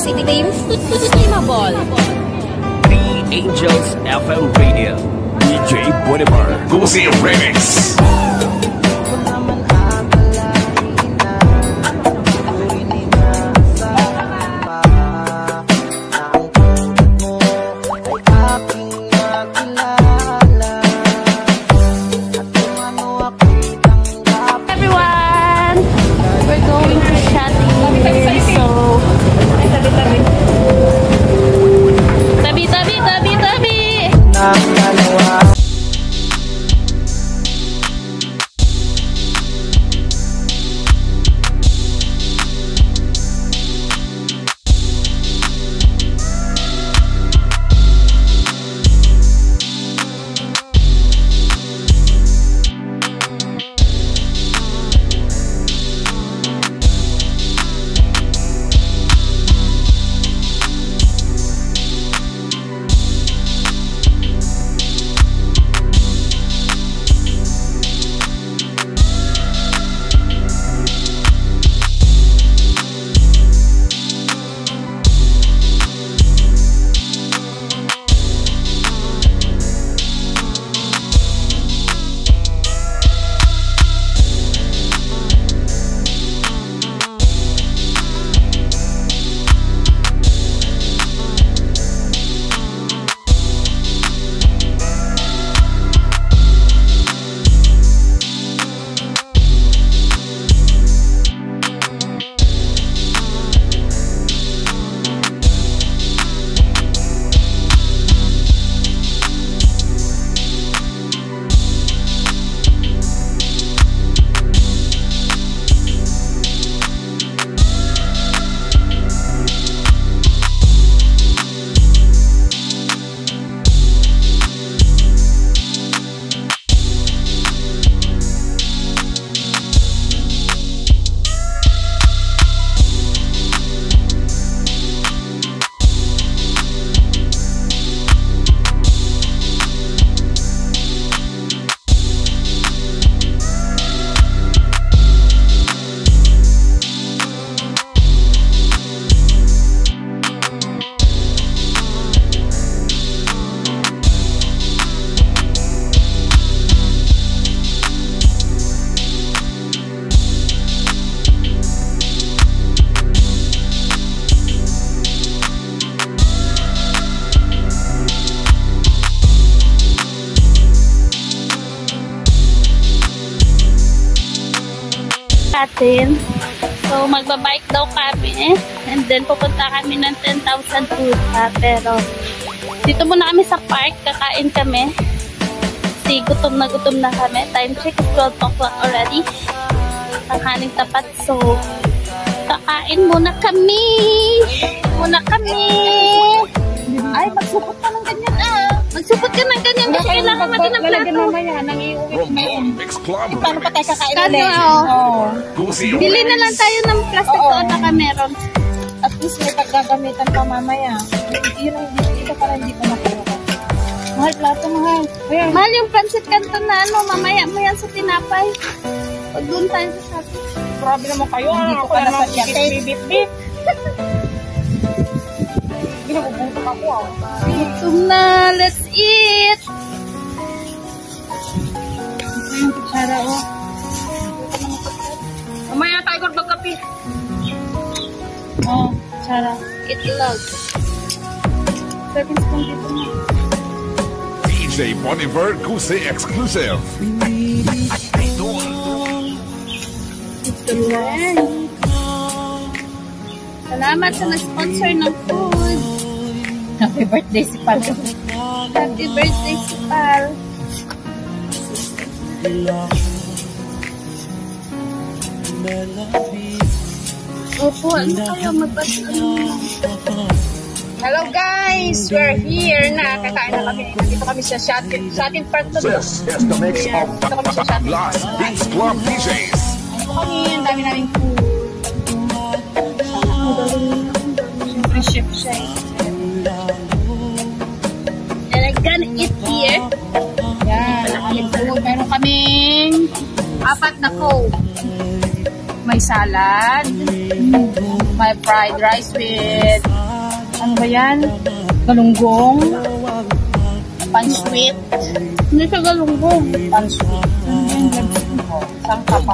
City Team Limabol. The Angels FM Radio. DJ Bonivar. Gusi Remix. So, magbabike daw kami. And then, pupunta kami ng 10,000 food. Pero, dito muna kami sa park. Kakain kami. Kasi gutom na kami. Time check is 12 o'clock already. Tanghaling tapat. So, kakain muna kami. Ay, magsupot ka ng ganyan Magsupot ka ng ganyan. Kasi kailangan natin ng plato. Mamaya, nang iuwi mo. Paano pa tayo kakain ulit? Bili na lang tayo ng plastic doon na meron. At least may paggagamitan pa mamaya. Yun ang hindi para hindi ko makuha. Mahal, plato, mahal. Ayan. Mahal yung pancit canton na mamaya mo yan sa tinapay. Pag doon tayo sa shopping. Grabe naman kayo. Hindi ko pa nasadyate. Bit-bit. Ginabubutok ako Gutom na. Let's eat. Ito yung kutsara Mamaya tayo magkapi. Kutsara. Eat log. 7 spoon dito na. DJ Bonivar Gusi Exclusive. Salamat sa nag-sponsor ng food. Happy birthday si Pal. Happy birthday si Pal. Opo, ano kayo Hello guys! We're here na. Kakain na kami. Dito kami sa Shopping Park na doon. This is the mix of Blast Beats Club DJs. Ano kami? Ang dami naming food. Siyempre chef siya And I'm gonna eat here. Yan. Meron kaming 4 na coke. May salad. my fried rice with, ano ba yan? Galunggong. Pansweet. Hindi siya galunggong. Pansweet. Sangka pa.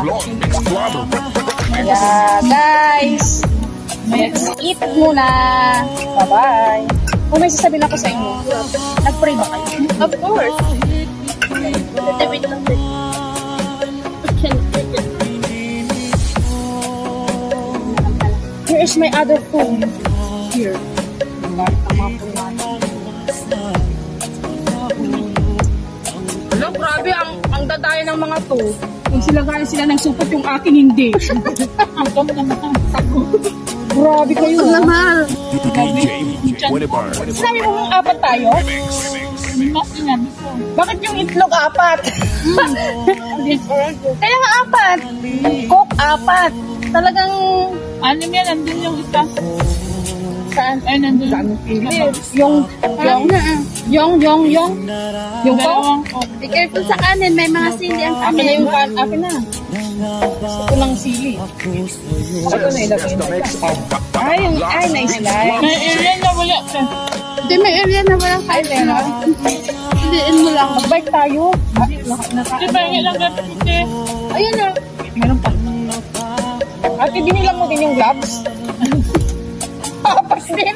Yeah, guys. Let's eat muna. Bye-bye. Kung may sasabihin ako sa inyo, nag-pray ba kayo? Of course. Wait lang din. Here is my other phone. Here. Hello, grabe. Ang dadaya ng mga to. Kung sila gaya sila ng supot, yung akin hindi. Grabe kayo. Mahal. DJ Winnebar. Sabi mo mong apat tayo? Bakit yung itlog apat? Kaya nga apat. Coke apat. Talagang... Ano yan? Nandun yung isa. Saan? Ay, nandun. Yung Dalawang Coke? Be careful sa kanin. May mga sili ang Akin na kanin. yung akin na. Gusto ko ng sili. Ako na ilagay The mix na. of Ay, na-slice. May area na wala ka. Hindi, may area na wala ka. Ay, meron. Hindiin mo lang. Mag-bike tayo. Di ba yung ilang gato kasi? Ayun na. Meron pa. Ate, binilang mo din yung gloves? Papas din.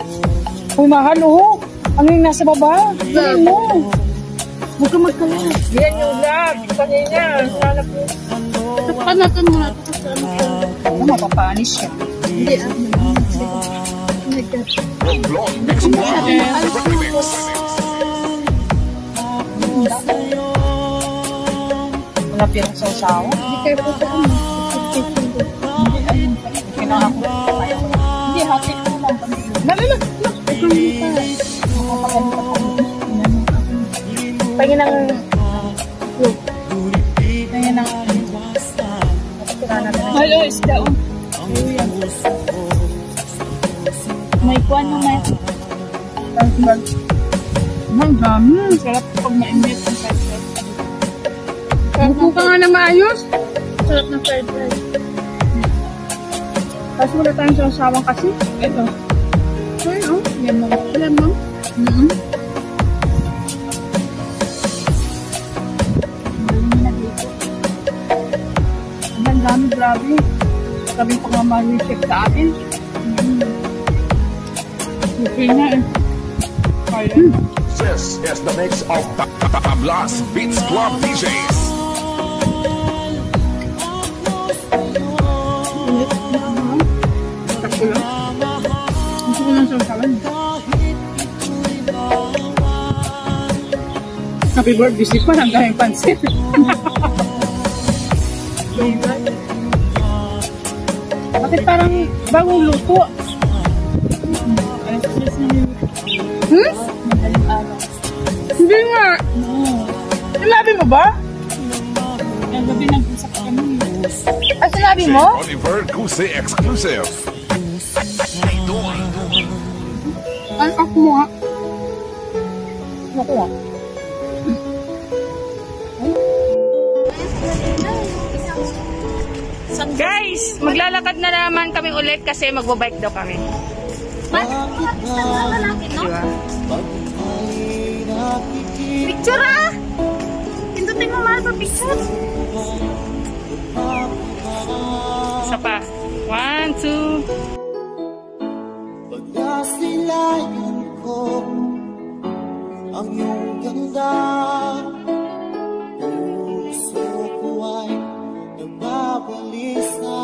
Uy, mahal oh. Ano yung nasa baba? Bilhin mo. Huwag ka magkala. Yan yung gloves. Kanina. Hanap mo. Panatan mo na ito kasi ano siya. Ano, mapapanis siya. Hindi, Vlog Mix Club Remix. Wala pirang sausawa. be careful sa ano. Kailangan ko. Hindi, hati ko lang. Lalo. Pagin ng... Pagin ng... Hello, isda. May kuwan mo may. Ang dami. Sarap pag mainit ang fried rice. Buko ka nga na maayos. Sarap ng fried rice. Tapos wala tayong sasawang kasi. Ito. Ay, oh. Yan mo. Alam mo? Ang dami, grabe. Sabi pa nga mahal yung check sa atin. Okay na eh. Kaya. This is the mix of Tablas Beats Club DJs. Takbo lang. Gusto ko lang sasawan. Happy birthday si Pan. Ang daming pansit. Bakit parang bagong luto? Hindi nga. Sinabi mo ba? Yung gabi nag-usap kami. Ah, sinabi mo? Oliver Guse exclusive. Ay, ako mo nga. Ako nga. Guys, maglalakad na naman kami ulit kasi magbabike daw kami. Diba? Picture ah! Pindutin mo mga sa picture. Isa pa. 1, 2. Pagkasilayan ko ang iyong ganda, puso ko ay nababalisa.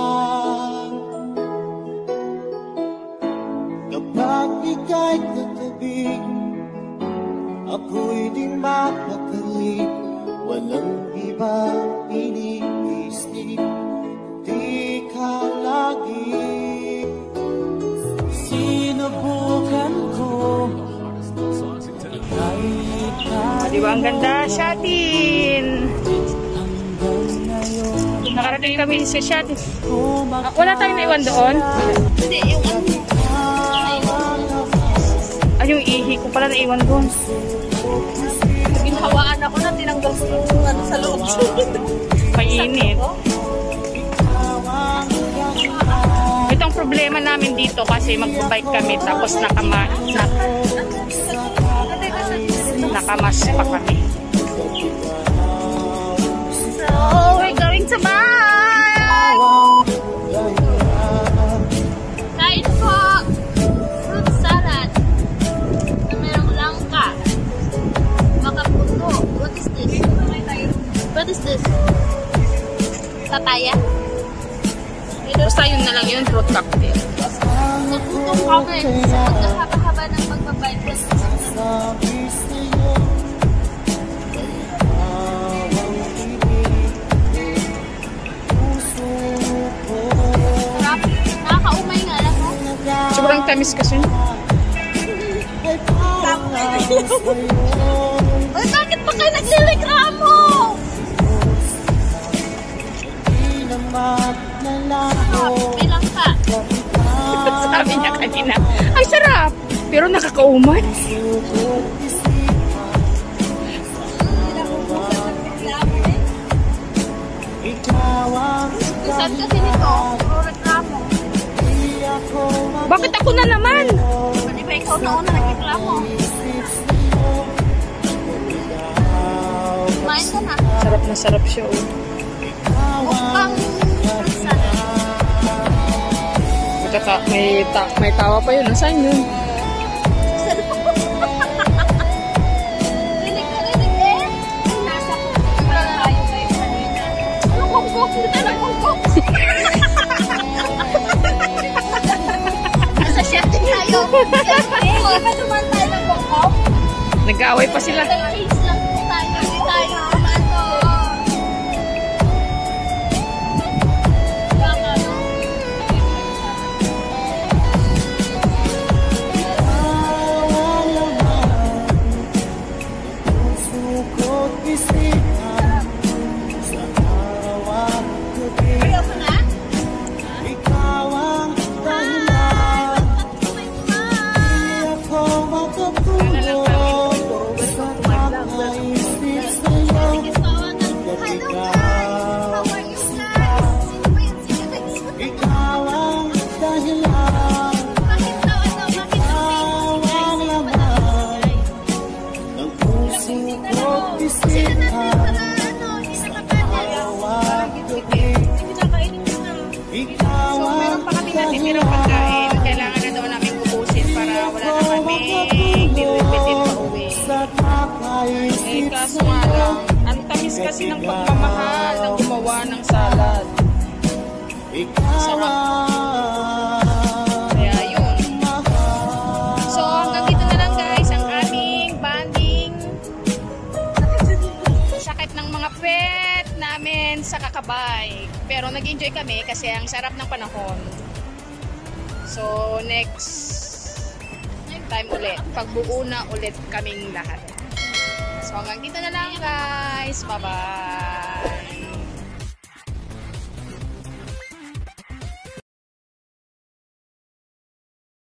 Kapag ika'y katabi, ako'y di mapakali. Walang ibang iniisip, di ka lagi. Sinubukan ko, Di ba ang ganda? Shatin! Nakarating kami sa Shatin. Ah, wala tayong naiwan doon? Hindi, yung ano. Ay, yung ihi ko pala naiwan doon. Ginhawaan ako na tinanggal ko yung ano sa loob. Mainit. Ito ang problema namin dito kasi magbabike kami tapos nakamas pa kami. So, we're going to buy! Kain po! Fruit salad. Na merong langka. Makaputo. What is this? What is this? Papaya? Basta yun na lang yun, fruit cocktail. Nagutong kami. Sa pagkahaba-haba ng pagbabike. Nakakaumay nga lang. Sobrang tamis kasi. Uy, bakit pa kayo naglilikramo? Bilang pa. Sabi niya kanina, ang sarap! Pero nakakaumay. Saan kasi nito? Puro reklamo. Bakit ako na naman? Pwede ba ikaw na una nagreklamo? Kumain ka na. Sarap na sarap siya. Oh. Mukhang fruit salad. May tawa pa yun. Nasaan yun? Rinig eh. Nasa kukula tayo kayo kanina. Ano kongkong? Dito na kongkong. Nasa siyete tayo. Hindi ba naman tayo ng kongkong? Nag-aaway pa sila. Case lang po tayo. Hindi tayo kumano. Ayaw ka na? So, meron pa kami natitirang pagkain. Kailangan na daw namin ubusin para wala na kami dinuipitin pa uwi. Eh, kaso nga lang, ang tamis kasi ng pagmamahal ng gumawa ng salad. Sarap. Kaya yun. So, hanggang dito na lang guys ang aming banding. Sakit ng mga pet namin sa kakabay. Pero nag-enjoy kami kasi ang sarap ng panahon. So, next time ulit. Pagbuo na ulit kaming lahat. So, hanggang dito na lang guys. Bye-bye.